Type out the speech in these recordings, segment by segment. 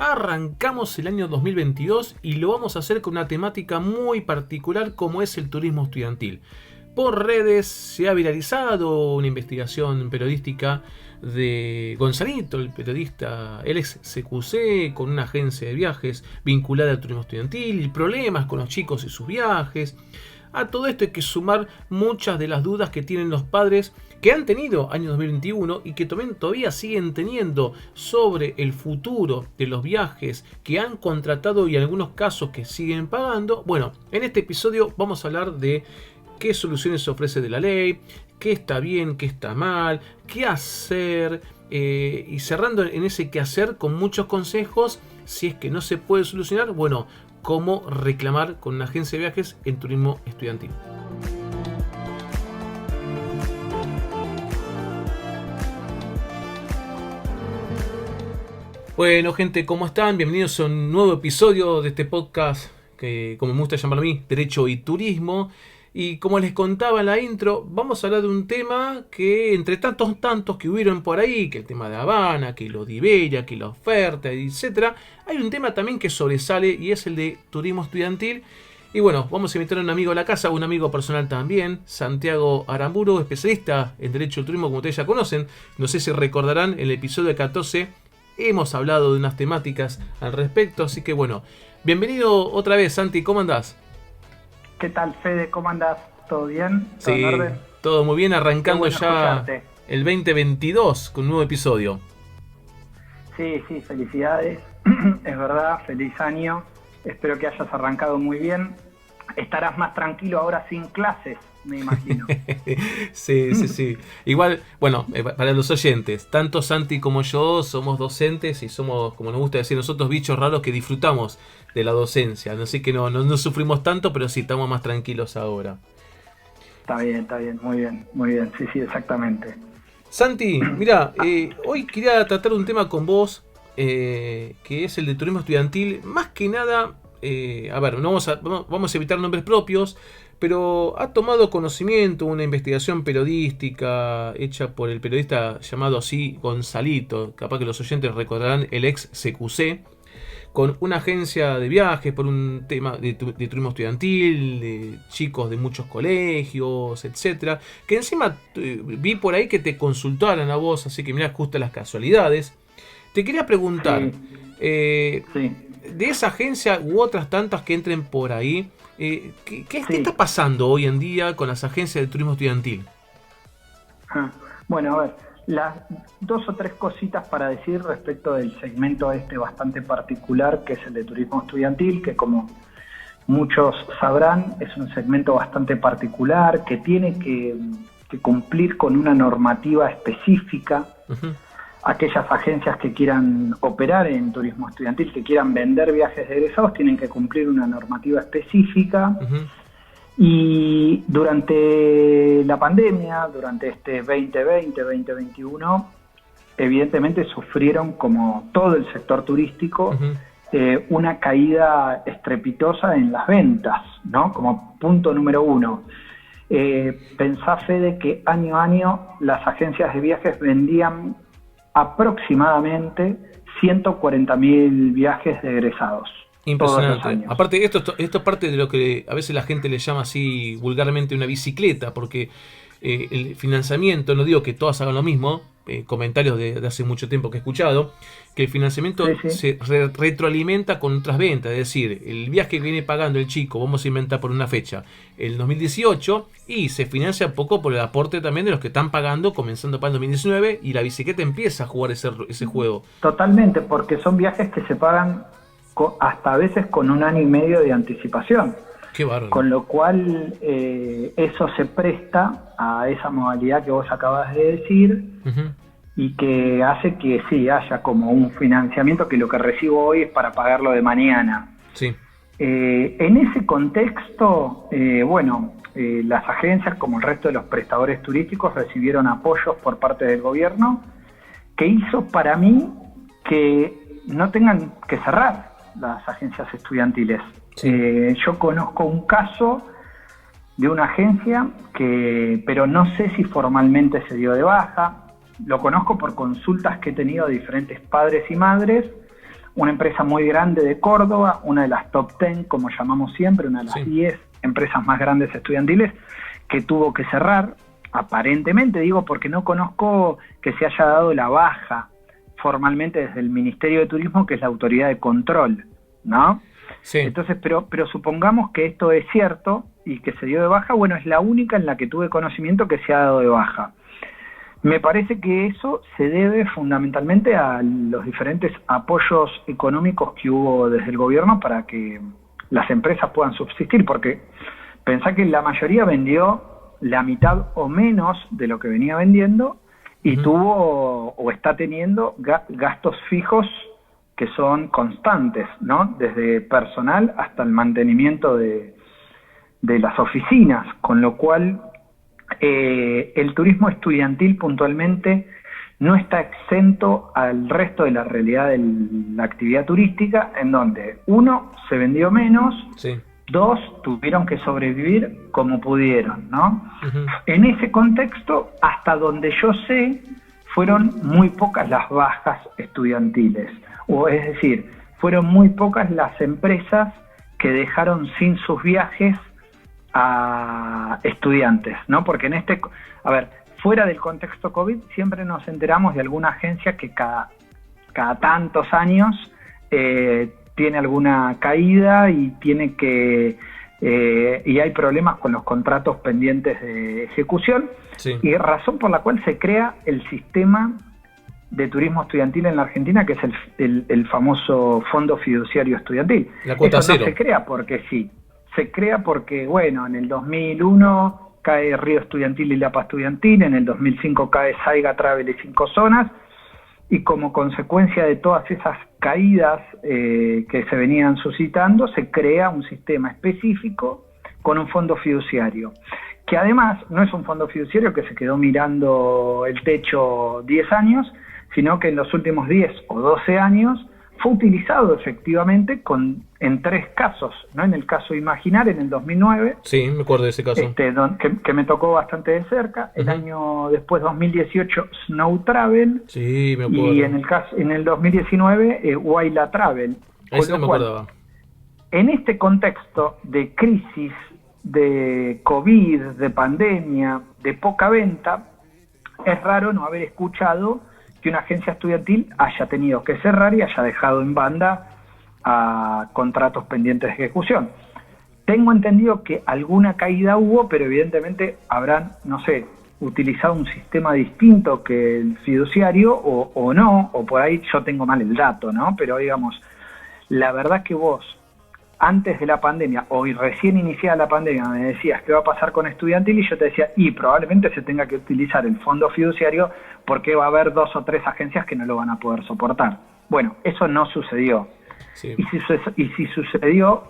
Arrancamos el año 2022 y lo vamos a hacer con una temática muy particular como es el turismo estudiantil. Por redes se ha viralizado una investigación periodística de Gonzalito, el periodista, el ex CQC, con una agencia de viajes vinculada al turismo estudiantil y problemas con los chicos y sus viajes. A todo esto hay que sumar muchas de las dudas que tienen los padres que han tenido año 2021 y que todavía siguen teniendo sobre el futuro de los viajes que han contratado y en algunos casos que siguen pagando. Bueno, en este episodio vamos a hablar de qué soluciones se ofrece de la ley, qué está bien, qué está mal, qué hacer, y cerrando en ese qué hacer con muchos consejos. Si es que no se puede solucionar, bueno, cómo reclamar con una agencia de viajes en turismo estudiantil. Bueno, gente, ¿cómo están? Bienvenidos a un nuevo episodio de este podcast que, como me gusta llamarlo a mí, Derecho y Turismo. Y como les contaba en la intro, vamos a hablar de un tema que entre tantos que hubieron por ahí, que el tema de Habana, que lo de Iberia, que la oferta, etc. Hay un tema también que sobresale y es el de turismo estudiantil. Y bueno, vamos a invitar a un amigo a la casa, un amigo personal también, Santiago Aramburu, especialista en Derecho y Turismo, como ustedes ya conocen. No sé si recordarán, en el episodio 14 hemos hablado de unas temáticas al respecto, así que bueno, bienvenido otra vez, Santi, ¿cómo andás? ¿Qué tal, Fede? ¿Cómo andás? ¿Todo bien? ¿Todo en orden? Todo muy bien, arrancando ya escucharte. El 2022 con un nuevo episodio. Sí, felicidades, es verdad, feliz año, espero que hayas arrancado muy bien. Estarás más tranquilo ahora sin clases, me imagino. Sí. Igual, bueno, para los oyentes, tanto Santi como yo somos docentes y somos, como nos gusta decir nosotros, bichos raros que disfrutamos de la docencia. Así que no sufrimos tanto, pero sí estamos más tranquilos ahora. Está bien, muy bien, sí, exactamente. Santi, mira, hoy quería tratar un tema con vos, que es el de turismo estudiantil. Más que nada, a ver, vamos a evitar nombres propios, pero ha tomado conocimiento una investigación periodística hecha por el periodista llamado así Gonzalito, capaz que los oyentes recordarán, el ex CQC, con una agencia de viajes por un tema de turismo estudiantil, de chicos de muchos colegios, etcétera, que encima vi por ahí que te consultaran a vos, así que mirá, justo las casualidades. Te quería preguntar, de esa agencia u otras tantas que entren por ahí, ¿qué está pasando hoy en día con las agencias de turismo estudiantil? Bueno, a ver, las dos o tres cositas para decir respecto del segmento bastante particular que es el de turismo estudiantil, que como muchos sabrán es un segmento bastante particular que tiene que cumplir con una normativa específica. Uh-huh. Aquellas agencias que quieran operar en turismo estudiantil, que quieran vender viajes de egresados, tienen que cumplir una normativa específica. Uh-huh. Y durante la pandemia, durante este 2020-2021, evidentemente sufrieron, como todo el sector turístico, uh-huh, una caída estrepitosa en las ventas, ¿no? Como punto número uno. Pensá, Fede, que año a año las agencias de viajes vendían aproximadamente 140.000 viajes de egresados. Impresionante. Aparte, esto es parte de lo que a veces la gente le llama así vulgarmente una bicicleta, porque el financiamiento, no digo que todas hagan lo mismo, comentarios de hace mucho tiempo que he escuchado, que el financiamiento se retroalimenta con otras ventas, es decir, el viaje que viene pagando el chico, vamos a inventar por una fecha, el 2018, y se financia un poco por el aporte también de los que están pagando, comenzando para el 2019, y la bicicleta empieza a jugar ese juego. Totalmente, porque son viajes que se pagan hasta a veces con 1 año y medio de anticipación. Qué bárbaro. Con lo cual eso se presta a esa modalidad que vos acabas de decir. Uh-huh. Y que hace que sí haya como un financiamiento que lo que recibo hoy es para pagarlo de mañana. Sí. En ese contexto, las agencias, como el resto de los prestadores turísticos, recibieron apoyos por parte del gobierno que hizo para mí que no tengan que cerrar las agencias estudiantiles. Sí. Yo conozco un caso de una agencia pero no sé si formalmente se dio de baja. Lo conozco por consultas que he tenido de diferentes padres y madres. una empresa muy grande de Córdoba, una de las top 10, como llamamos siempre, una de las 10 empresas más grandes estudiantiles, que tuvo que cerrar, aparentemente, digo, porque no conozco que se haya dado la baja formalmente desde el Ministerio de Turismo, que es la autoridad de control, ¿no? Sí. Entonces, pero supongamos que esto es cierto y que se dio de baja, bueno, es la única en la que tuve conocimiento que se ha dado de baja. Me parece que eso se debe fundamentalmente a los diferentes apoyos económicos que hubo desde el gobierno para que las empresas puedan subsistir, porque pensá que la mayoría vendió la mitad o menos de lo que venía vendiendo y tuvo o está teniendo gastos fijos que son constantes, ¿no? Desde personal hasta el mantenimiento de las oficinas, con lo cual el turismo estudiantil puntualmente no está exento al resto de la realidad de la actividad turística, en donde, uno, se vendió menos, dos, tuvieron que sobrevivir como pudieron, ¿no? En ese contexto, hasta donde yo sé, fueron muy pocas las bajas estudiantiles, o es decir, fueron muy pocas las empresas que dejaron sin sus viajes a estudiantes, ¿no? Porque fuera del contexto COVID siempre nos enteramos de alguna agencia que cada tantos años tiene alguna caída y tiene que y hay problemas con los contratos pendientes de ejecución, y razón por la cual se crea el sistema de turismo estudiantil en la Argentina, que es el famoso Fondo Fiduciario Estudiantil. La cuota Eso cero. No se crea porque sí, se crea porque, bueno, en el 2001 cae Río Estudiantil y Lapa Estudiantil, en el 2005 cae Saiga Travel y 5 Zonas, y como consecuencia de todas esas caídas que se venían suscitando, se crea un sistema específico con un fondo fiduciario, que además no es un fondo fiduciario que se quedó mirando el techo 10 años, sino que en los últimos 10 o 12 años fue utilizado efectivamente en 3 casos, ¿no? En el caso Imaginar, en el 2009. Sí, me acuerdo de ese caso. Que me tocó bastante de cerca. El año después, 2018, Snow Travel. Sí, me acuerdo. Y en el 2019, Huayla Travel. Ese no me acordaba. En este contexto de crisis, de COVID, de pandemia, de poca venta, es raro no haber escuchado que una agencia estudiantil haya tenido que cerrar y haya dejado en banda a contratos pendientes de ejecución. Tengo entendido que alguna caída hubo, pero evidentemente habrán, no sé, utilizado un sistema distinto que el fiduciario o no, o por ahí yo tengo mal el dato, ¿no? Pero digamos, la verdad que vos, antes de la pandemia, o recién iniciada la pandemia, me decías qué va a pasar con estudiantil, y yo te decía, y probablemente se tenga que utilizar el fondo fiduciario porque va a haber 2 o 3 agencias que no lo van a poder soportar. Bueno, eso no sucedió. Sí. Y si sucedió,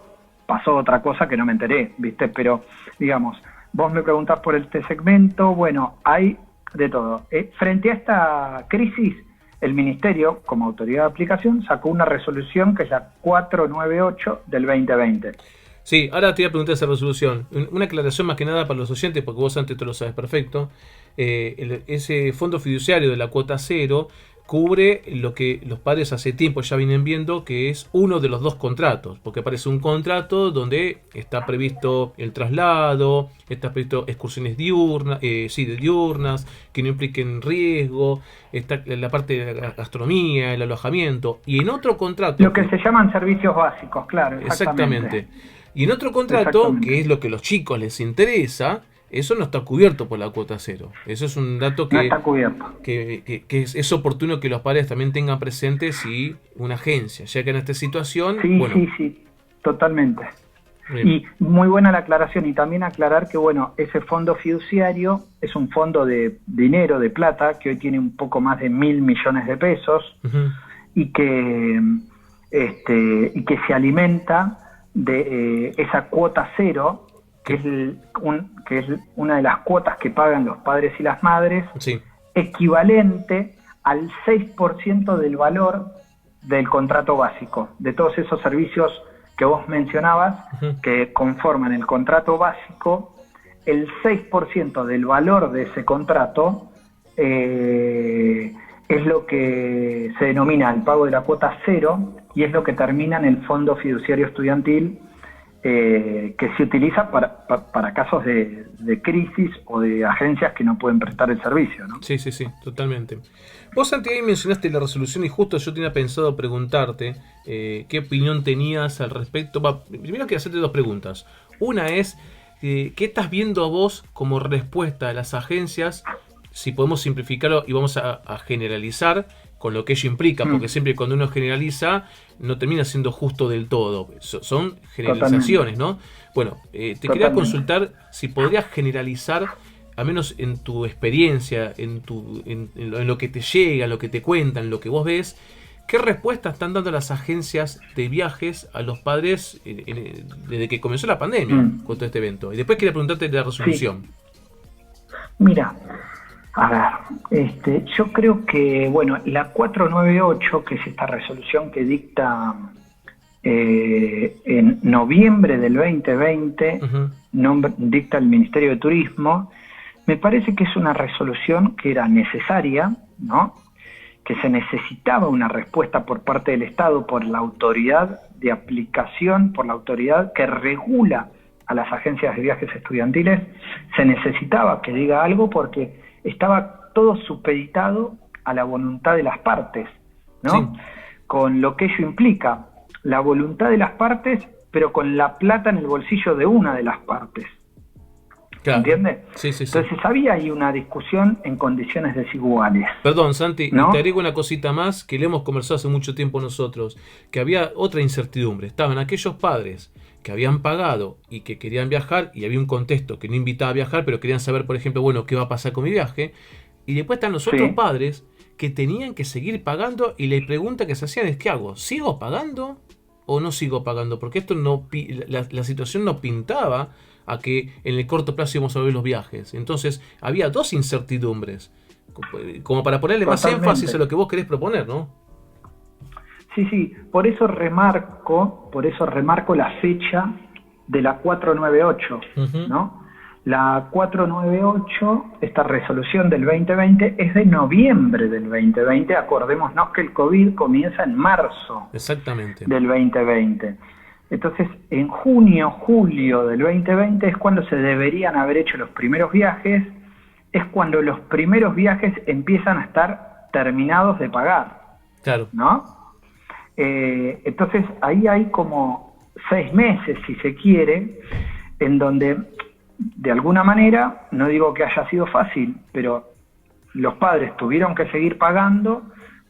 pasó otra cosa que no me enteré, ¿viste? Pero, digamos, vos me preguntás por este segmento, bueno, hay de todo. Frente a esta crisis, el Ministerio, como autoridad de aplicación, sacó una resolución que es la 498 del 2020. Sí, ahora te voy a preguntar esa resolución. Una aclaración más que nada para los oyentes, porque vos antes tú lo sabes perfecto. Ese fondo fiduciario de la cuota cero cubre lo que los padres hace tiempo ya vienen viendo, que es uno de los 2 contratos, porque aparece un contrato donde está previsto el traslado, está previsto excursiones diurnas, que no impliquen riesgo, está la parte de la gastronomía, el alojamiento, y en otro contrato... Lo que se llaman servicios básicos, claro, exactamente. Y en otro contrato, que es lo que a los chicos les interesa, eso no está cubierto por la cuota cero. Eso es un dato que, no está cubierto. que es oportuno que los padres también tengan presentes, si una agencia llega en esta situación. Sí, bueno. sí, totalmente. Bien. Y muy buena la aclaración, y también aclarar que, bueno, ese fondo fiduciario es un fondo de dinero, de plata, que hoy tiene un poco más de 1.000 millones de pesos, y que se alimenta de esa cuota cero, que es una de las cuotas que pagan los padres y las madres, equivalente al 6% del valor del contrato básico, de todos esos servicios que vos mencionabas, que conforman el contrato básico. El 6% del valor de ese contrato es lo que se denomina el pago de la cuota cero y es lo que termina en el Fondo Fiduciario Estudiantil, que se utiliza para casos de crisis o de agencias que no pueden prestar el servicio, ¿no? Sí, totalmente. Vos, Santi, ahí mencionaste la resolución y justo yo tenía pensado preguntarte qué opinión tenías al respecto. Primero quiero hacerte dos preguntas. Una es, ¿qué estás viendo vos como respuesta de las agencias? Si podemos simplificarlo y vamos a generalizar con lo que ello implica, porque siempre cuando uno generaliza no termina siendo justo del todo. Son generalizaciones, ¿no? Bueno, te quería consultar si podrías generalizar, al menos en tu experiencia, en lo que te llega, en lo que te cuentan, en lo que vos ves, ¿qué respuesta están dando las agencias de viajes a los padres desde que comenzó la pandemia con todo este evento? Y después quería preguntarte de la resolución. Sí. Mira, a ver, yo creo que, bueno, la 498, que es esta resolución que dicta en noviembre del 2020, dicta el Ministerio de Turismo, me parece que es una resolución que era necesaria, ¿no? Que se necesitaba una respuesta por parte del Estado, por la autoridad de aplicación, por la autoridad que regula a las agencias de viajes estudiantiles, se necesitaba que diga algo porque estaba todo supeditado a la voluntad de las partes, ¿no? Sí. Con lo que ello implica, la voluntad de las partes, pero con la plata en el bolsillo de una de las partes. Claro. ¿Entiendes? Sí. Entonces había ahí una discusión en condiciones desiguales. Perdón, Santi, ¿no? Te agrego una cosita más que le hemos conversado hace mucho tiempo nosotros, que había otra incertidumbre. Estaban aquellos padres que habían pagado y que querían viajar, y había un contexto que no invitaba a viajar, pero querían saber, por ejemplo, bueno, qué va a pasar con mi viaje. Y después están los otros padres que tenían que seguir pagando, y la pregunta que se hacían es, ¿qué hago? ¿Sigo pagando o no sigo pagando? Porque esto no, la situación no pintaba a que en el corto plazo íbamos a ver los viajes. Entonces había dos incertidumbres, como para ponerle más énfasis a lo que vos querés proponer, ¿no? Sí, por eso remarco la fecha de la 498, ¿no? La 498, esta resolución del 2020, es de noviembre del 2020. Acordémonos que el COVID comienza en marzo. Exactamente. Del 2020. Entonces, en junio, julio del 2020 es cuando se deberían haber hecho los primeros viajes, es cuando los primeros viajes empiezan a estar terminados de pagar. Claro. ¿No? Entonces, ahí hay como 6 meses, si se quiere, en donde, de alguna manera, no digo que haya sido fácil, pero los padres tuvieron que seguir pagando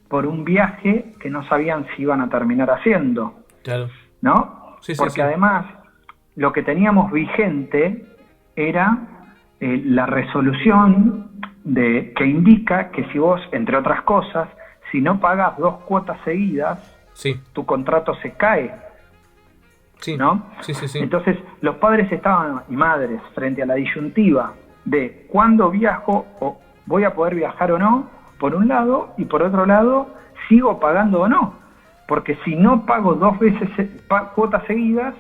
por un viaje que no sabían si iban a terminar haciendo. Claro. ¿No? Porque además, lo que teníamos vigente era la resolución que indica que si vos, entre otras cosas, si no pagas 2 cuotas seguidas, tu contrato se cae. ¿No? Sí. Entonces, los padres y madres frente a la disyuntiva de cuándo viajo o voy a poder viajar o no, por un lado, y por otro lado, sigo pagando o no. Porque si no pago 2 veces cuotas seguidas,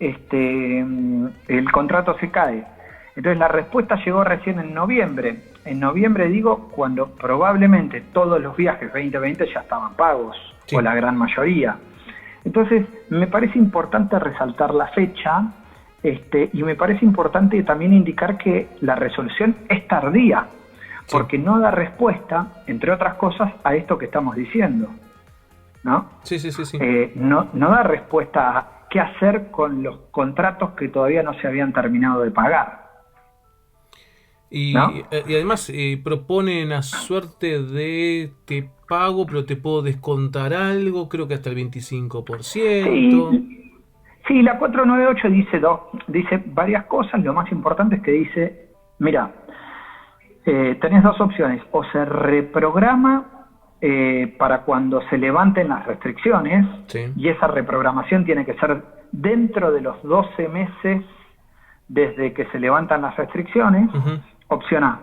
el contrato se cae. Entonces la respuesta llegó recién en noviembre. En noviembre digo, cuando probablemente todos los viajes 2020 ya estaban pagos, o la gran mayoría. Entonces me parece importante resaltar la fecha, y me parece importante también indicar que la resolución es tardía, porque no da respuesta, entre otras cosas, a esto que estamos diciendo. ¿No? Sí. No da respuesta a qué hacer con los contratos que todavía no se habían terminado de pagar. Y, ¿no? Y además propone una suerte de te pago, pero te puedo descontar algo, creo que hasta el 25%. Sí, la 498 dice varias cosas. Lo más importante es que dice, mira, tenés 2 opciones, o se reprograma para cuando se levanten las restricciones, y esa reprogramación tiene que ser dentro de los 12 meses desde que se levantan las restricciones, opción A.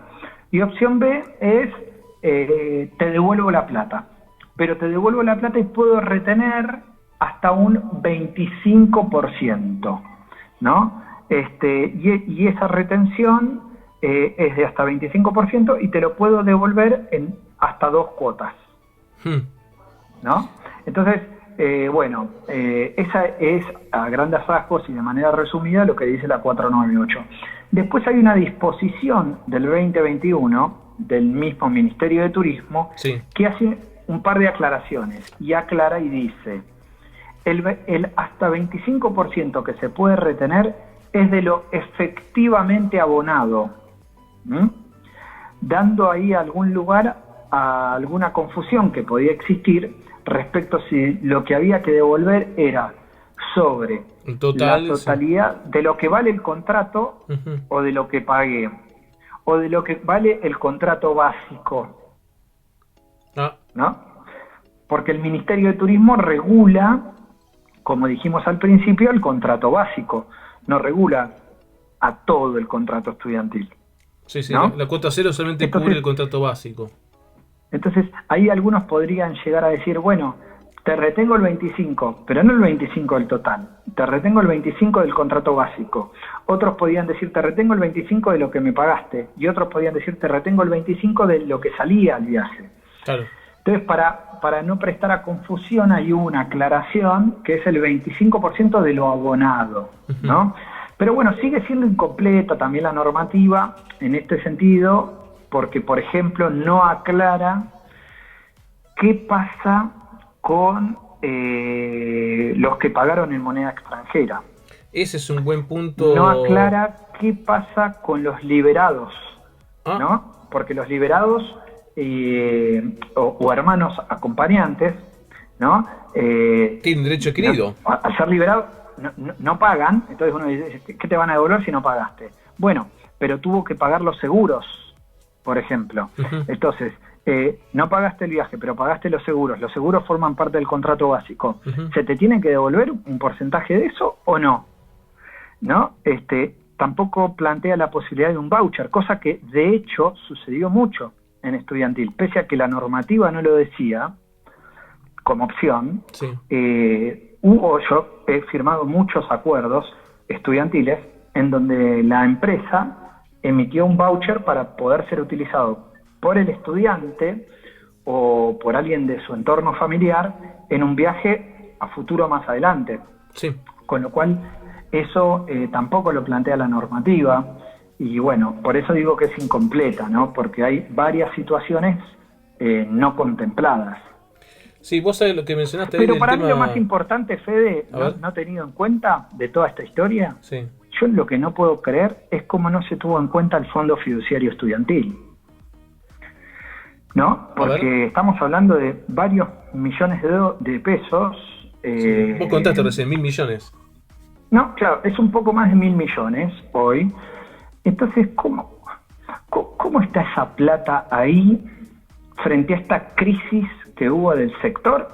Y opción B es, te devuelvo la plata, pero te devuelvo la plata y puedo retener hasta un 25%, ¿no? Y esa retención es de hasta 25% y te lo puedo devolver en hasta 2 cuotas, ¿no? Entonces, esa es a grandes rasgos y de manera resumida lo que dice la 498. Después hay una disposición del 2021 del mismo Ministerio de Turismo que hace un par de aclaraciones y aclara y dice: el hasta 25% que se puede retener es de lo efectivamente abonado, dando ahí algún lugar a alguna confusión que podía existir respecto si lo que había que devolver era sobre la totalidad de lo que vale el contrato o de lo que pagué, o de lo que vale el contrato básico, ¿no? Porque el Ministerio de Turismo regula, como dijimos al principio, el contrato básico, no regula a todo el contrato estudiantil. Sí, ¿no? La cuota cero solamente cubre el contrato básico. Entonces, ahí algunos podrían llegar a decir, bueno, te retengo el 25, pero no el 25 del total, te retengo el 25 del contrato básico. Otros podían decir, te retengo el 25 de lo que me pagaste, y otros podían decir, te retengo el 25 de lo que salía al viaje. Claro. Entonces, para no prestar a confusión, hay una aclaración que es el 25% de lo abonado, ¿no? Pero bueno, sigue siendo incompleta también la normativa en este sentido, porque, por ejemplo, no aclara qué pasa con los que pagaron en moneda extranjera. Ese es un buen punto. No aclara qué pasa con los liberados, ¿no? Porque los liberados o hermanos acompañantes, ¿no? Tienen derecho adquirido. ¿No? Al ser liberados no pagan, entonces uno dice, ¿qué te van a devolver si no pagaste? Bueno, pero tuvo que pagar los seguros, por ejemplo. Entonces, no pagaste el viaje, pero pagaste los seguros forman parte del contrato básico. ¿Se te tiene que devolver un porcentaje de eso o no? ¿No? Tampoco plantea la posibilidad de un voucher, cosa que de hecho sucedió mucho en estudiantil, pese a que la normativa no lo decía como opción. Yo he firmado muchos acuerdos estudiantiles en donde la empresa emitió un voucher para poder ser utilizado por el estudiante o por alguien de su entorno familiar en un viaje a futuro más adelante. Con lo cual eso tampoco lo plantea la normativa, y bueno, por eso digo que es incompleta, ¿no? Porque hay varias situaciones no contempladas. Sí, vos sabés lo que mencionaste. Pero para mí lo más importante, Fede, no tenido en cuenta de toda esta historia, yo lo que no puedo creer es cómo no se tuvo en cuenta el Fondo Fiduciario Estudiantil, ¿no? Porque estamos hablando de varios millones de pesos. Vos contaste recién, 1.000 millones. No, claro, es un poco más de 1.000 millones hoy. Entonces, ¿cómo está esa plata ahí frente a esta crisis que hubo del sector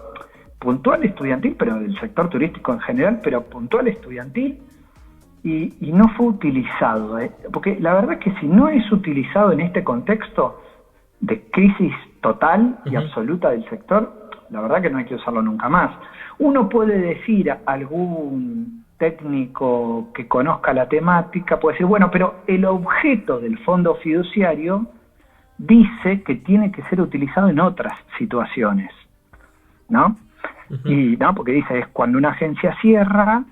puntual estudiantil, pero del sector turístico en general, pero puntual estudiantil, y no fue utilizado? Porque la verdad es que si no es utilizado en este contexto de crisis total y absoluta del sector, la verdad que no hay que usarlo nunca más. Uno puede decir a algún técnico que conozca la temática, puede decir, bueno, pero el objeto del fondo fiduciario dice que tiene que ser utilizado en otras situaciones, ¿no? Y no, porque dice, es cuando una agencia cierra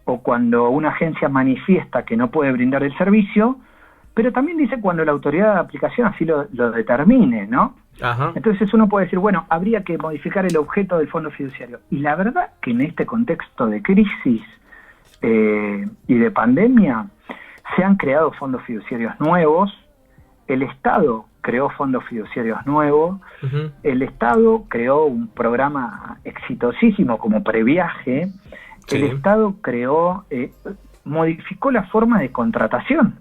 o cuando una agencia manifiesta que no puede brindar el servicio, pero también dice cuando la autoridad de aplicación así lo determine, ¿no? Entonces uno puede decir, bueno, habría que modificar el objeto del fondo fiduciario. Y la verdad que en este contexto de crisis y de pandemia se han creado fondos fiduciarios nuevos, el Estado creó fondos fiduciarios nuevos, el Estado creó un programa exitosísimo como Previaje, el Estado modificó la forma de contratación.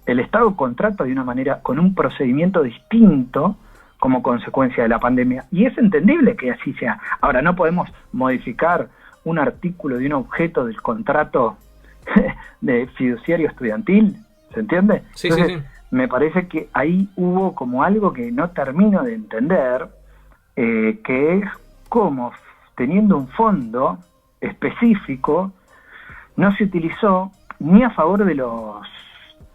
El Estado contrata de una manera, con un procedimiento distinto como consecuencia de la pandemia, y es entendible que así sea. Ahora, no podemos modificar un artículo de un objeto del contrato de fiduciario estudiantil, ¿se entiende? Entonces, me parece que ahí hubo como algo que no termino de entender, que es como teniendo un fondo específico no se utilizó ni a favor de los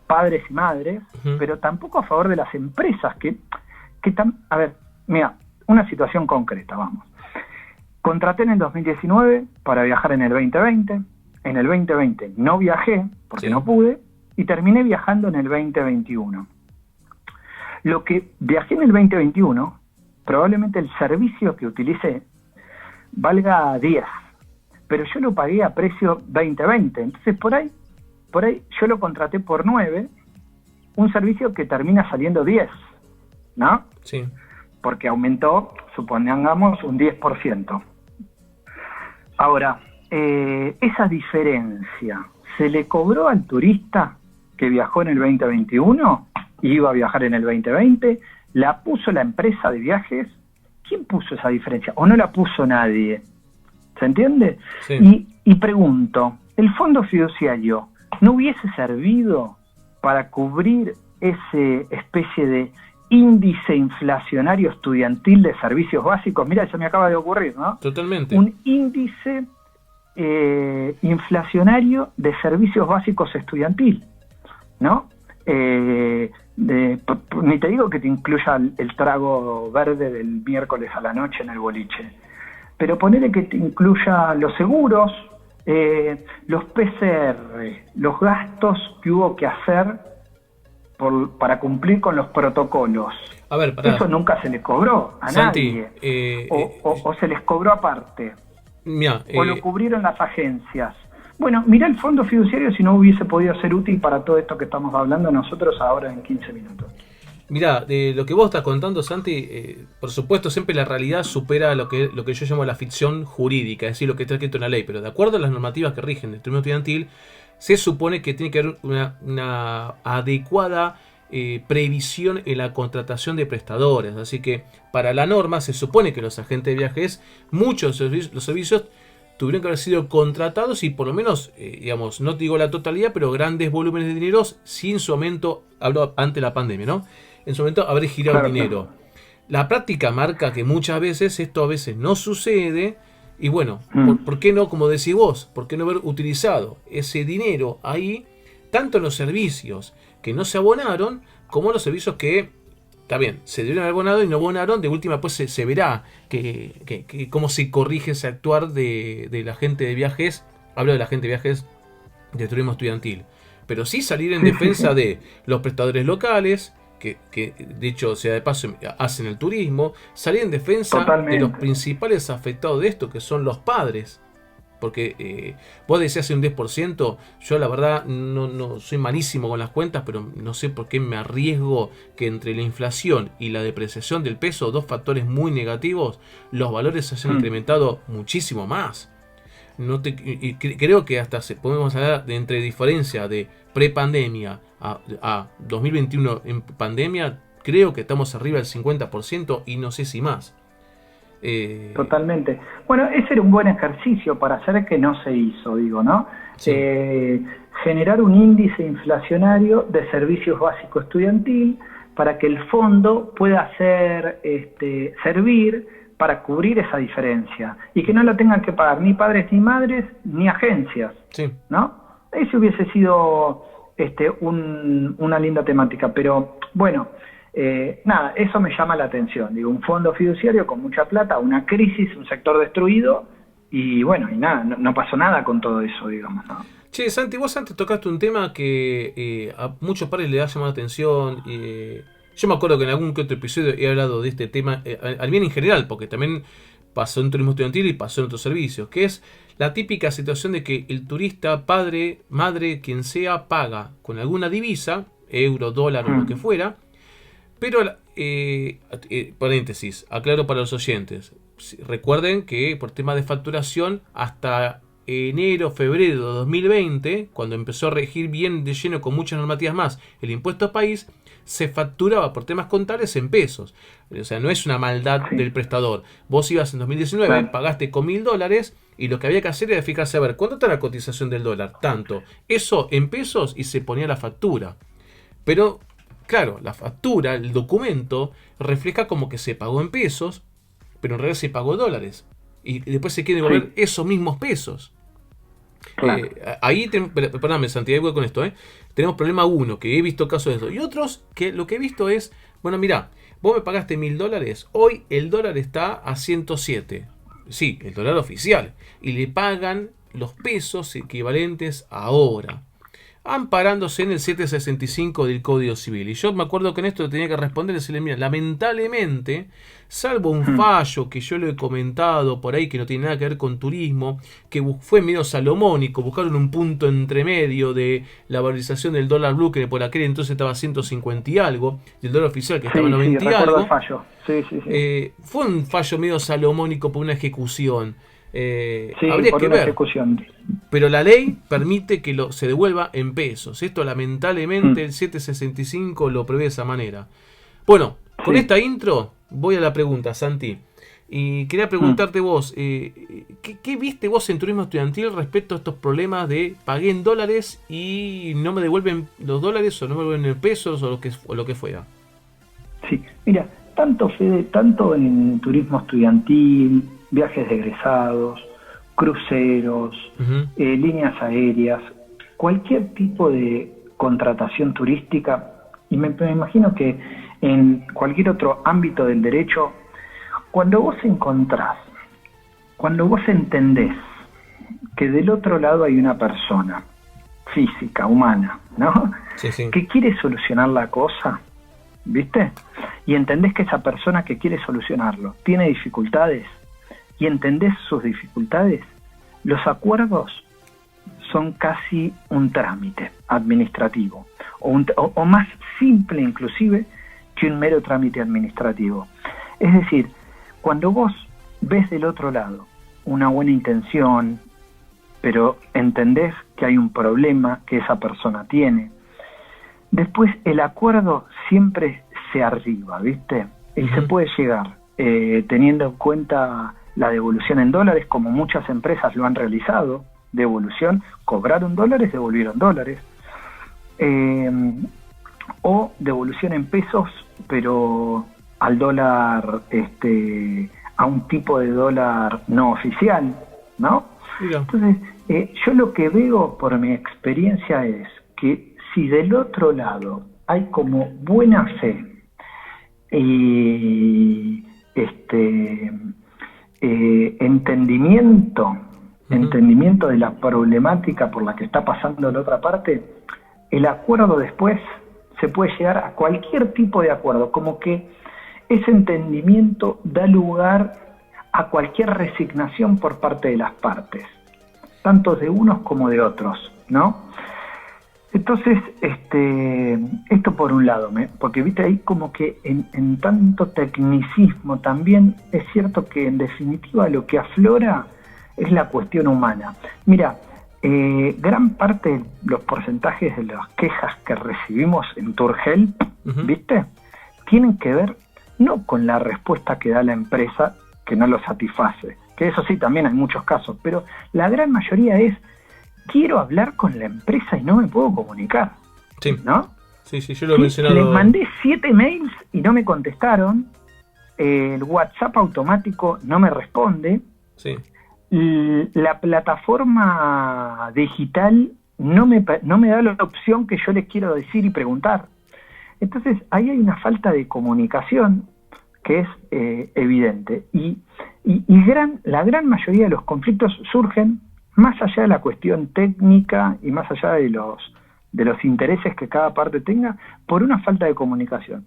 padres y madres, pero tampoco a favor de las empresas a ver, Mira, una situación concreta, vamos. Contraté en el 2019 para viajar en el 2020. En el 2020 no viajé porque no pude y terminé viajando en el 2021. Lo que viajé en el 2021, probablemente el servicio que utilicé valga 10, pero yo lo pagué a precio 2020. Entonces por ahí yo lo contraté por 9, un servicio que termina saliendo 10, ¿no? Sí. Porque aumentó, supongamos, un 10%. Ahora, esa diferencia, ¿se le cobró al turista que viajó en el 2021 y iba a viajar en el 2020? ¿La puso la empresa de viajes? ¿Quién puso esa diferencia? ¿O no la puso nadie? ¿Se entiende? Sí. Y pregunto, ¿el fondo fiduciario no hubiese servido para cubrir ese especie de índice inflacionario estudiantil de servicios básicos? Mira, eso me acaba de ocurrir, ¿no? Totalmente. Un índice inflacionario de servicios básicos estudiantil, ¿no? Ni te digo que te incluya el trago verde del miércoles a la noche en el boliche, pero ponele que te incluya los seguros, los PCR, los gastos que hubo que hacer para cumplir con los protocolos. A ver, eso nunca se le cobró a Santi, nadie. O se les cobró aparte. O lo cubrieron las agencias. Bueno, mirá el fondo fiduciario si no hubiese podido ser útil para todo esto que estamos hablando nosotros ahora en 15 minutos. Mirá, de lo que vos estás contando, Santi, por supuesto siempre la realidad supera lo que yo llamo la ficción jurídica, es decir, lo que está escrito en la ley, pero de acuerdo a las normativas que rigen el turismo estudiantil, se supone que tiene que haber una adecuada previsión en la contratación de prestadores. Así que para la norma se supone que los agentes de viajes, muchos de los servicios tuvieron que haber sido contratados y por lo menos, digamos, no te digo la totalidad, pero grandes volúmenes de dinero sin su momento, hablo ante la pandemia, ¿no? En su momento haber girado el dinero. La práctica marca que muchas veces esto a veces no sucede. Y bueno, ¿por qué no, como decís vos, por qué no haber utilizado ese dinero ahí, tanto en los servicios que no se abonaron, como en los servicios que, está bien, se debieron haber abonado y no abonaron? De última, pues se verá que cómo se corrige ese actuar de la gente de viajes, hablo de la gente de viajes de turismo estudiantil. Pero sí salir en defensa de los prestadores locales, que de hecho, sea de paso, hacen el turismo, salir en defensa de los principales afectados de esto, que son los padres. Porque vos decías un 10%, yo la verdad no soy malísimo con las cuentas, pero no sé por qué me arriesgo que entre la inflación y la depreciación del peso, dos factores muy negativos, los valores se hayan incrementado muchísimo más. Creo que hasta podemos hablar de entre diferencia de prepandemia a 2021 en pandemia, creo que estamos arriba del 50% y no sé si más. Totalmente. Bueno, ese era un buen ejercicio para hacer que no se hizo, digo, ¿no? Sí. Generar un índice inflacionario de servicios básicos estudiantil para que el fondo pueda servir para cubrir esa diferencia y que no la tengan que pagar ni padres ni madres ni agencias, sí, ¿no? Ese hubiese sido una linda temática, pero bueno, nada, eso me llama la atención. Digo, un fondo fiduciario con mucha plata, una crisis, un sector destruido y bueno, y nada, no pasó nada con todo eso, digamos, ¿no? Che, Santi, vos antes tocaste un tema que a muchos padres le ha llamado la atención. Yo me acuerdo que en algún que otro episodio he hablado de este tema, al bien en general, porque también pasó en turismo estudiantil y pasó en otros servicios, que es la típica situación de que el turista, padre, madre, quien sea, paga con alguna divisa, euro, dólar o lo que fuera, pero, paréntesis, aclaro para los oyentes, recuerden que por tema de facturación, hasta enero, febrero de 2020, cuando empezó a regir bien de lleno con muchas normativas más el impuesto a país, se facturaba por temas contables en pesos. O sea, no es una maldad del prestador. Vos ibas en 2019, pagaste con $1.000 y lo que había que hacer era fijarse a ver cuánto está la cotización del dólar. Tanto. Eso en pesos y se ponía la factura. Pero, claro, la factura, el documento, refleja como que se pagó en pesos, pero en realidad se pagó en dólares. Y después se quieren devolver esos mismos pesos. Claro. Ahí, perdóname Santiago, voy con esto, tenemos problema uno, que he visto casos de eso, y otros que lo que he visto es, bueno, mira, vos me pagaste $1.000, hoy el dólar está a 107. Sí, el dólar oficial. Y le pagan los pesos equivalentes ahora, amparándose en el 765 del Código Civil. Y yo me acuerdo que en esto tenía que responder y decirle, mira, lamentablemente, salvo un fallo que yo lo he comentado por ahí, que no tiene nada que ver con turismo, que fue medio salomónico, buscaron un punto entre medio de la valorización del dólar blue, que por aquel entonces estaba a 150 y algo, y el dólar oficial que estaba a 90 y algo. El fallo. Sí. Fue un fallo medio salomónico por una ejecución. Habría que ver, ejecución. Pero la ley permite que se devuelva en pesos. Esto lamentablemente el 765 lo prevé de esa manera. Bueno, con esta intro voy a la pregunta, Santi. Y quería preguntarte vos, ¿qué viste vos en turismo estudiantil respecto a estos problemas de pagué en dólares y no me devuelven los dólares o no me devuelven en pesos o lo que fuera? Sí, mira, tanto en turismo estudiantil, viajes de egresados, cruceros, líneas aéreas, cualquier tipo de contratación turística, y me imagino que en cualquier otro ámbito del derecho, cuando vos entendés que del otro lado hay una persona física, humana, ¿no? Sí. Que quiere solucionar la cosa, ¿viste? Y entendés que esa persona que quiere solucionarlo tiene dificultades, y entendés sus dificultades, los acuerdos son casi un trámite administrativo, o más simple inclusive que un mero trámite administrativo. Es decir, cuando vos ves del otro lado una buena intención, pero entendés que hay un problema que esa persona tiene, después el acuerdo siempre se arriba, ¿viste? Y se puede llegar teniendo en cuenta la devolución en dólares, como muchas empresas lo han realizado, devolución, cobraron dólares, devolvieron dólares, o devolución en pesos, pero al dólar, a un tipo de dólar no oficial, ¿no? Mira. Entonces, yo lo que veo por mi experiencia es que si del otro lado hay como buena fe y entendimiento de la problemática por la que está pasando la otra parte, el acuerdo después se puede llegar a cualquier tipo de acuerdo, como que ese entendimiento da lugar a cualquier resignación por parte de las partes, tanto de unos como de otros, ¿no? Entonces, esto por un lado, porque viste ahí como que en tanto tecnicismo también es cierto que en definitiva lo que aflora es la cuestión humana. Mira, gran parte de los porcentajes de las quejas que recibimos en Turgel, ¿viste? Tienen que ver no con la respuesta que da la empresa que no lo satisface, que eso sí también hay muchos casos, pero la gran mayoría es: quiero hablar con la empresa y no me puedo comunicar. Sí. ¿No? Sí, yo lo he mencionado. Les mandé 7 mails y no me contestaron. El WhatsApp automático no me responde. Sí. La plataforma digital no me da la opción que yo les quiero decir y preguntar. Entonces, ahí hay una falta de comunicación que es evidente. Y la gran mayoría de los conflictos surgen más allá de la cuestión técnica y más allá de los intereses que cada parte tenga, por una falta de comunicación.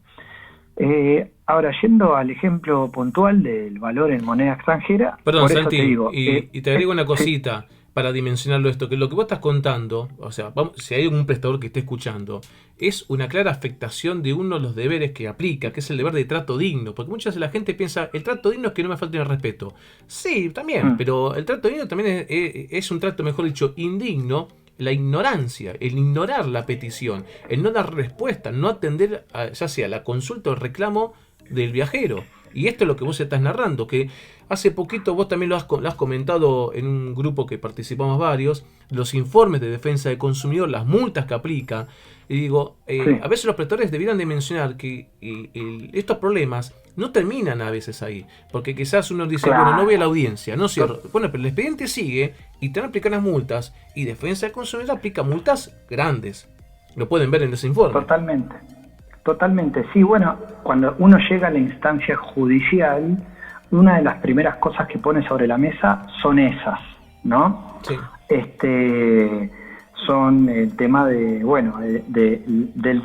Ahora, yendo al ejemplo puntual del valor en moneda extranjera... Perdón, por Santi, eso te digo, y te agrego una cosita para dimensionarlo esto, que lo que vos estás contando, o sea, si hay algún prestador que esté escuchando, es una clara afectación de uno de los deberes que aplica, que es el deber de trato digno, porque muchas veces la gente piensa, el trato digno es que no me falte el respeto. Sí, también, pero el trato digno también es un trato, mejor dicho, indigno, la ignorancia, el ignorar la petición, el no dar respuesta, no atender ya sea la consulta o el reclamo del viajero. Y esto es lo que vos estás narrando, que hace poquito vos también lo has comentado en un grupo que participamos varios, los informes de defensa del consumidor, las multas que aplica. Y digo, a veces los prestadores debieran de mencionar que estos problemas no terminan a veces ahí, porque quizás uno dice, bueno, no voy a la audiencia, no cierro. Bueno, pero el expediente sigue y te van a aplicar las multas, y defensa del consumidor aplica multas grandes. Lo pueden ver en ese informe. Totalmente, sí. Bueno, cuando uno llega a la instancia judicial, una de las primeras cosas que pone sobre la mesa son esas, ¿no? Sí. Son el tema del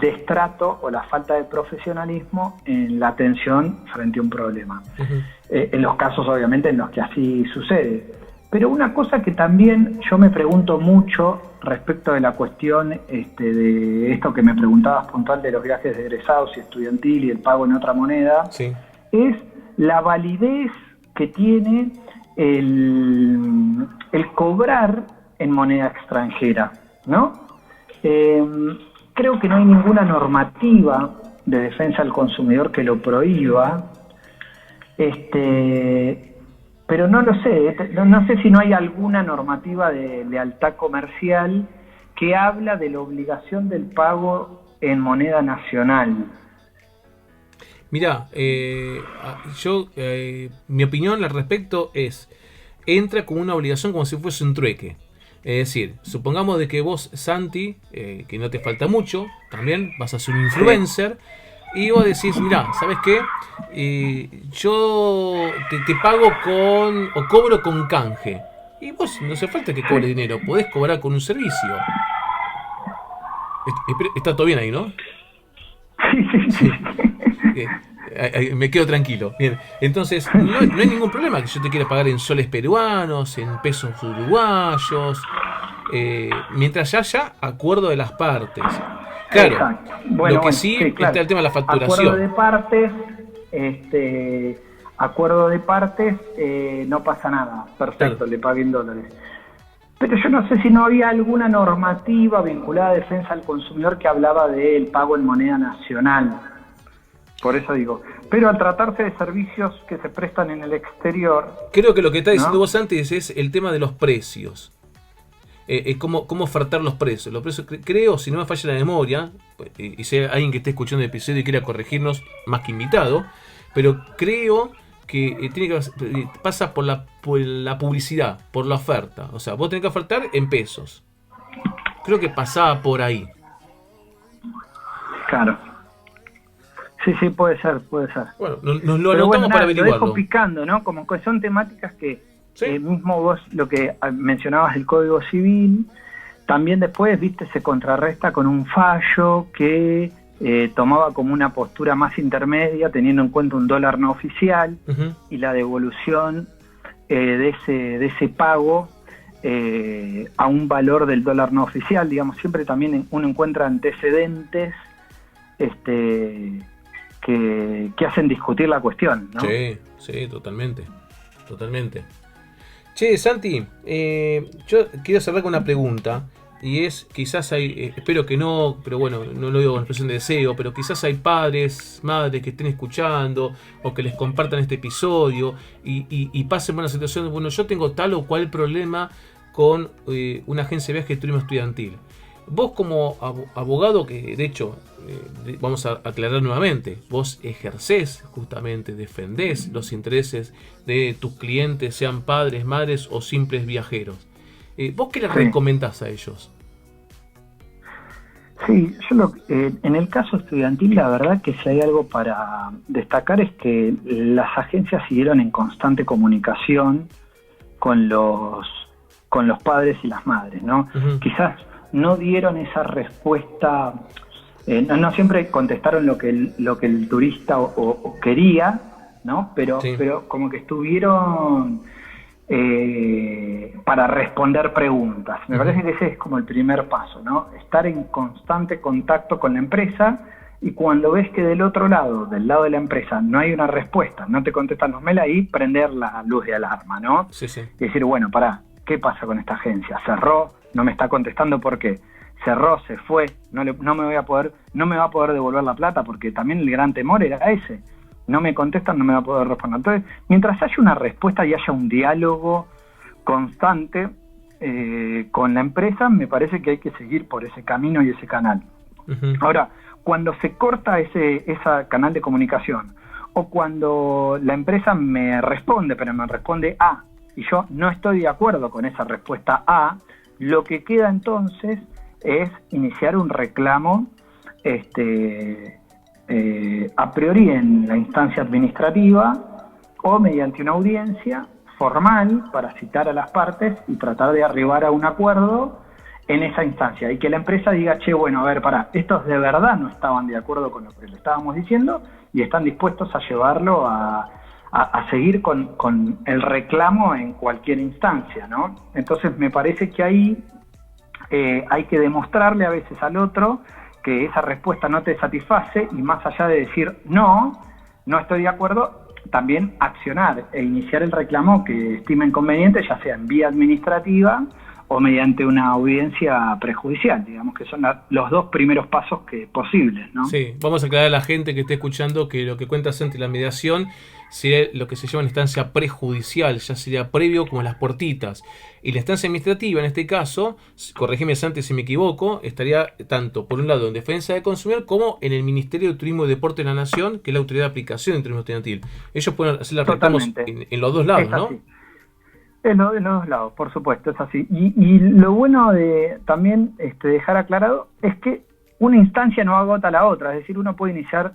destrato o la falta de profesionalismo en la atención frente a un problema. Uh-huh. En los casos, obviamente, en los que así sucede. Pero una cosa que también yo me pregunto mucho respecto de la cuestión de esto que me preguntabas puntual de los viajes de egresados y estudiantil y el pago en otra moneda, sí, es la validez que tiene el cobrar en moneda extranjera, ¿no? Creo que no hay ninguna normativa de defensa del consumidor que lo prohíba, pero no lo sé, no sé si no hay alguna normativa de lealtad comercial que habla de la obligación del pago en moneda nacional. Mirá, mi opinión al respecto es, entra como una obligación como si fuese un trueque. Es decir, supongamos de que vos, Santi, que no te falta mucho, también vas a ser un influencer, y vos decís, mirá, ¿sabes qué? Yo te pago o cobro con canje. Y vos no hace falta que cobre dinero, podés cobrar con un servicio. Está todo bien ahí, ¿no? Sí. Me quedo tranquilo. Bien, entonces no hay ningún problema que yo te quiera pagar en soles peruanos, en pesos uruguayos, mientras haya acuerdo de las partes. Claro, bueno, lo que sí, claro, está el tema de la facturación. Acuerdo de partes, no pasa nada. Perfecto, claro. Le pagué en dólares. Pero yo no sé si no había alguna normativa vinculada a defensa al consumidor que hablaba del pago en moneda nacional. Por eso digo. Pero al tratarse de servicios que se prestan en el exterior... Creo que lo que está diciendo vos antes es el tema de los precios. Cómo ofertar los precios. Los precios, creo, si no me falla la memoria, y si hay alguien que esté escuchando el episodio y quiera corregirnos, más que invitado, pero creo que pasa por la publicidad, por la oferta. O sea, vos tenés que ofertar en pesos. Creo que pasaba por ahí. Claro. Sí, puede ser. Bueno, nos lo anotamos para averiguarlo. Lo dejo picando, ¿no? Como que son temáticas que mismo vos, lo que mencionabas del Código Civil, también después, se contrarresta con un fallo que tomaba como una postura más intermedia, teniendo en cuenta un dólar no oficial, uh-huh, y la devolución de ese pago a un valor del dólar no oficial. Digamos, siempre también uno encuentra antecedentes que hacen discutir la cuestión, ¿no? Sí, totalmente. Che, Santi, yo quiero cerrar con una pregunta, y es, quizás hay, espero que no, pero bueno, no lo digo con expresión de deseo, pero quizás hay padres, madres que estén escuchando, o que les compartan este episodio, y pasen por una situación, bueno, yo tengo tal o cual problema con una agencia de viajes de turismo estudiantil. Vos como abogado, que de hecho, vamos a aclarar nuevamente, vos ejercés justamente, defendés los intereses de tus clientes, sean padres, madres o simples viajeros. ¿Vos qué les recomendás a ellos? Sí, en el caso estudiantil, la verdad que si hay algo para destacar es que las agencias siguieron en constante comunicación con los padres y las madres, ¿no? Uh-huh. Quizás no dieron esa respuesta, no siempre contestaron lo que el turista o quería, ¿no? Pero como que estuvieron para responder preguntas. Me parece que ese es como el primer paso, ¿no? Estar en constante contacto con la empresa, y cuando ves que del otro lado, del lado de la empresa, no hay una respuesta, no te contestan los mails, ahí prender la luz de alarma, ¿no? Sí. Y decir, bueno, pará, ¿qué pasa con esta agencia? ¿Cerró? No me está contestando porque cerró, se fue, no me va a poder devolver la plata, porque también el gran temor era ese. No me contestan, no me va a poder responder. Entonces, mientras haya una respuesta y haya un diálogo constante con la empresa, me parece que hay que seguir por ese camino y ese canal. Uh-huh. Ahora, cuando se corta ese canal de comunicación, o cuando la empresa me responde, pero me responde A, y yo no estoy de acuerdo con esa respuesta A, lo que queda entonces es iniciar un reclamo a priori en la instancia administrativa o mediante una audiencia formal para citar a las partes y tratar de arribar a un acuerdo en esa instancia, y que la empresa diga, che, bueno, a ver, pará, estos de verdad no estaban de acuerdo con lo que le estábamos diciendo y están dispuestos a llevarlo a seguir con el reclamo en cualquier instancia, ¿no? Entonces me parece que ahí hay que demostrarle a veces al otro que esa respuesta no te satisface, y más allá de decir no estoy de acuerdo, también accionar e iniciar el reclamo que estimen conveniente, ya sea en vía administrativa o mediante una audiencia prejudicial, digamos que son los dos primeros pasos posibles, ¿no? Sí, vamos a aclarar a la gente que esté escuchando que lo que cuenta Santi, la mediación, sería lo que se llama una instancia prejudicial, ya sería previo como las puertitas. Y la instancia administrativa, en este caso, corregime Santi si me equivoco, estaría tanto, por un lado, en defensa del consumidor, como en el Ministerio de Turismo y Deporte de la Nación, que es la autoridad de aplicación del turismo estudiantil. Ellos pueden hacer las reclamos en los dos lados, ¿no? En los dos lados, por supuesto, es así. Y lo bueno de también dejar aclarado es que una instancia no agota la otra, es decir, uno puede iniciar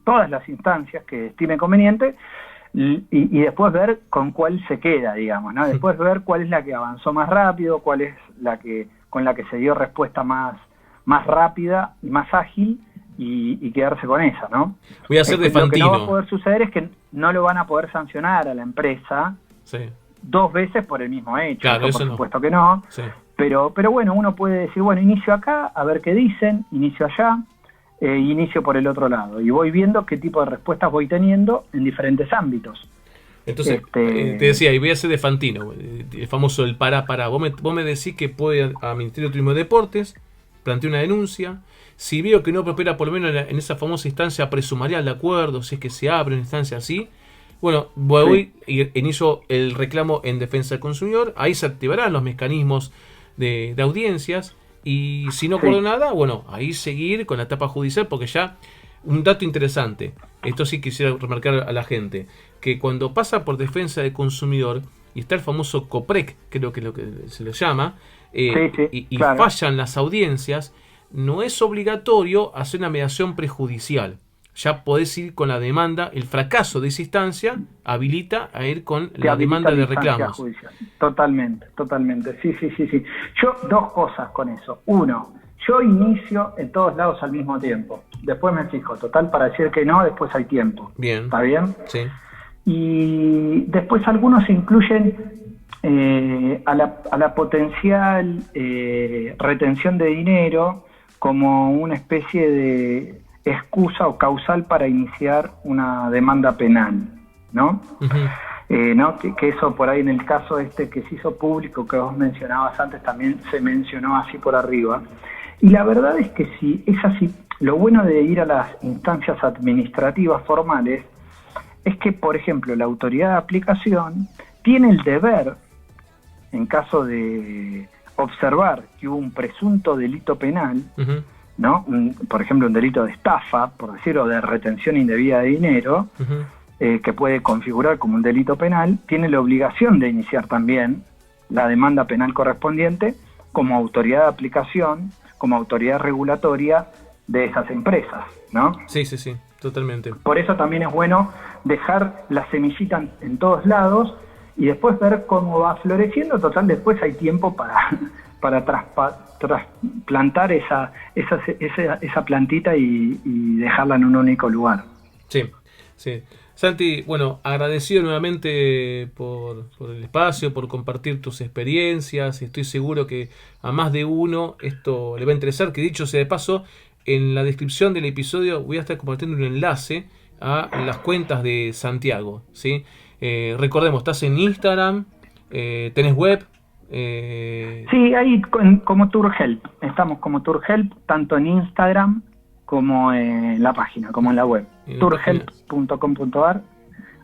todas las instancias que estime conveniente y después ver con cuál se queda, digamos, ¿no? Después ver cuál es la que avanzó más rápido, cuál es con la que se dio respuesta más rápida y más ágil, y quedarse con esa, ¿no? Voy a hacer de Fantino. Lo que no va a poder suceder es que no lo van a poder sancionar a la empresa dos veces por el mismo hecho. Claro, eso por supuesto que no. Sí. Pero bueno, uno puede decir, bueno, inicio acá, a ver qué dicen, inicio allá, inicio por el otro lado. Y voy viendo qué tipo de respuestas voy teniendo en diferentes ámbitos. Entonces, te decía, y voy a hacer de Fantino, el famoso el para. Vos me decís que puede al Ministerio de Turismo y Deportes, plantear una denuncia. Si veo que no prospera, por lo menos en esa famosa instancia presumarial de acuerdo, si es que se abre una instancia así, bueno, voy y inicio el reclamo en defensa del consumidor. Ahí se activarán los mecanismos de audiencias. Y si no ocurre nada, bueno, ahí seguir con la etapa judicial, porque ya un dato interesante, esto sí quisiera remarcar a la gente, que cuando pasa por defensa del consumidor y está el famoso COPREC, creo que es lo que se le llama, y fallan las audiencias, no es obligatorio hacer una mediación prejudicial. Ya podés ir con la demanda, el fracaso de esa instancia habilita a ir con la demanda de reclamos. Judicial. Totalmente. Sí. Yo, dos cosas con eso. Uno, yo inicio en todos lados al mismo tiempo. Después me fijo, total, para decir que no, después hay tiempo. Bien. ¿Está bien? Sí. Y después algunos incluyen a la potencial retención de dinero como una especie de excusa o causal para iniciar una demanda penal, ¿no? Uh-huh. ¿No? Que eso por ahí en el caso que se hizo público, que vos mencionabas antes, también se mencionó así por arriba. Y la verdad es que si es así, lo bueno de ir a las instancias administrativas formales es que, por ejemplo, la autoridad de aplicación tiene el deber, en caso de observar que hubo un presunto delito penal, uh-huh, ¿no? Por ejemplo, un delito de estafa, por decirlo, de retención indebida de dinero, uh-huh, que puede configurar como un delito penal, tiene la obligación de iniciar también la demanda penal correspondiente como autoridad de aplicación, como autoridad regulatoria de esas empresas, ¿no? Sí, totalmente. Por eso también es bueno dejar la semillita en todos lados y después ver cómo va floreciendo. Total, después hay tiempo para trasplantar esa plantita y dejarla en un único lugar. Sí. Santi, bueno, agradecido nuevamente por el espacio, por compartir tus experiencias. Estoy seguro que a más de uno esto le va a interesar, que dicho sea de paso, en la descripción del episodio voy a estar compartiendo un enlace a las cuentas de Santiago, ¿sí? Recordemos, estás en Instagram, tenés web. Sí, ahí como TourHelp, estamos como TourHelp tanto en Instagram como en la página, como en la web, tourhelp.com.ar,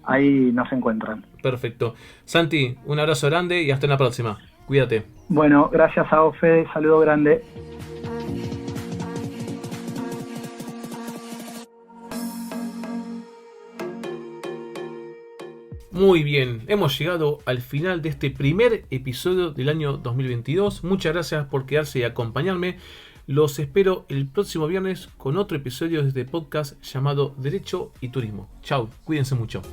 ahí nos encuentran. Perfecto. Santi, un abrazo grande y hasta la próxima. Cuídate. Bueno, gracias a vos, Fede, saludo grande. Muy bien, hemos llegado al final de este primer episodio del año 2022. Muchas gracias por quedarse y acompañarme. Los espero el próximo viernes con otro episodio de este podcast llamado Derecho y Turismo. Chau, cuídense mucho.